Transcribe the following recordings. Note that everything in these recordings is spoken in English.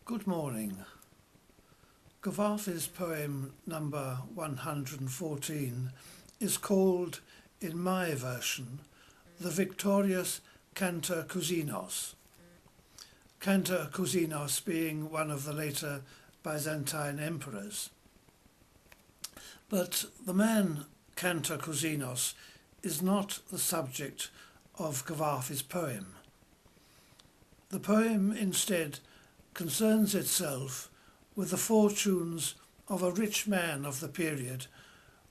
Good morning. Cavafy's poem number 114 is called, in my version, the Victorious Cantacuzenos. Cantacuzenos being one of the later Byzantine emperors. But the man Cantacuzenos is not the subject of Cavafy's poem. The poem instead concerns itself with the fortunes of a rich man of the period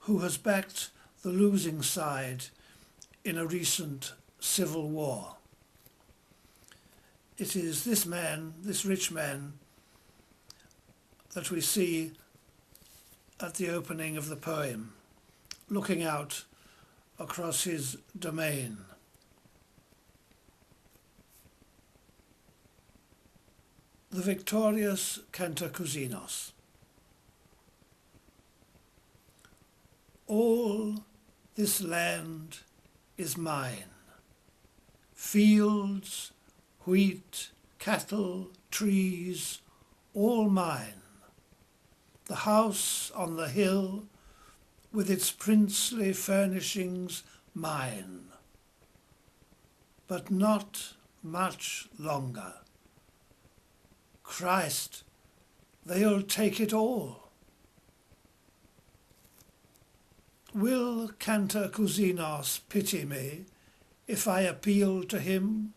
who has backed the losing side in a recent civil war. It is this man, this rich man, that we see at the opening of the poem, looking out across his domain. The Victorious Cantacuzenos. All this land is mine. Fields, wheat, cattle, trees, all mine. The house on the hill with its princely furnishings mine. But not much longer. Christ, they'll take it all. Will Cantacuzenos pity me if I appeal to him,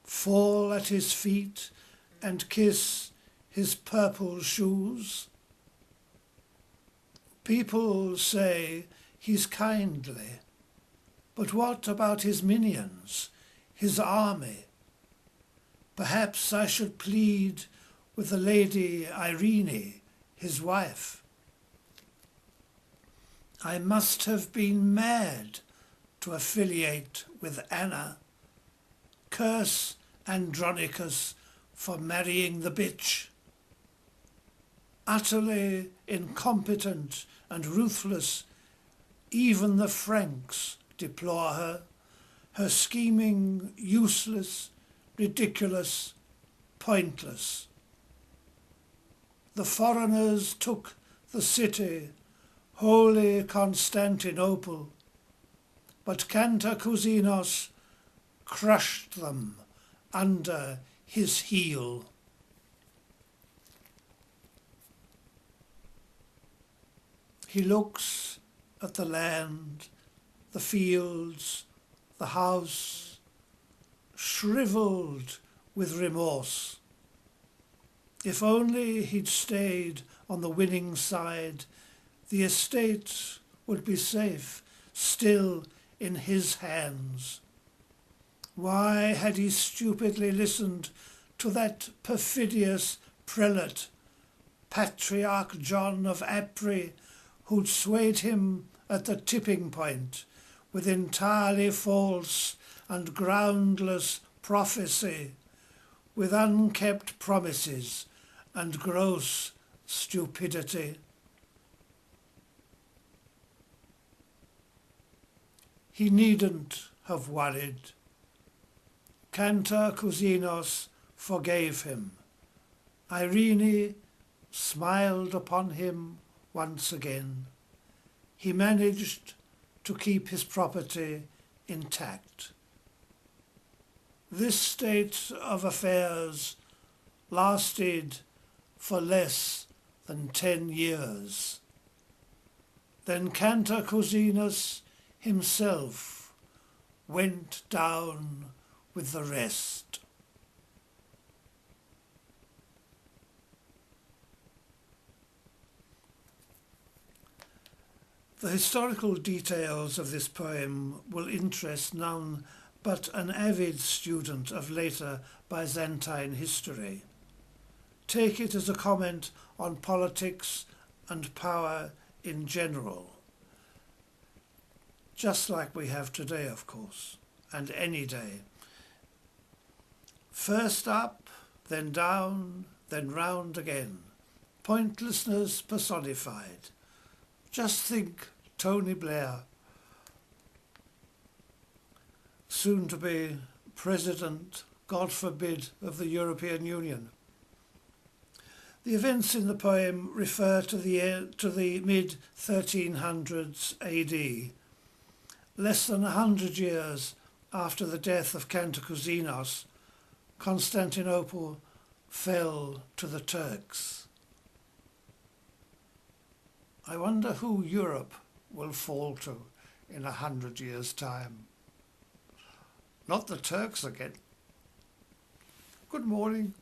fall at his feet and kiss his purple shoes? People say he's kindly, but what about his minions, his army? Perhaps I should plead with the Lady Irene, his wife. I must have been mad to affiliate with Anna. Curse Andronicus for marrying the bitch. Utterly incompetent and ruthless, even the Franks deplore her. Her scheming, useless, ridiculous, pointless. The foreigners took the city, holy Constantinople, but Cantacuzenos crushed them under his heel. He looks at the land, the fields, the house, shrivelled with remorse. If only he'd stayed on the winning side, the estate would be safe, still in his hands. Why had he stupidly listened to that perfidious prelate, Patriarch John of Apri, who'd swayed him at the tipping point with entirely false and groundless prophecy, with unkept promises and gross stupidity? He needn't have worried. Cantacuzenos forgave him. Irene smiled upon him once again. He managed to keep his property intact. This state of affairs lasted for less than 10 years. Then Cantacuzenos himself went down with the rest. The historical details of this poem will interest none but an avid student of later Byzantine history. Take it as a comment on politics and power in general, just like we have today, of course, and any day. First up, then down, then round again. Pointlessness personified. Just think Tony Blair, soon to be President, God forbid, of the European Union. The events in the poem refer to the mid-1300s AD, less than 100 years after the death of Cantacuzenos. Constantinople fell to the Turks. I wonder who Europe will fall to in 100 years' time. Not the Turks again. Good morning.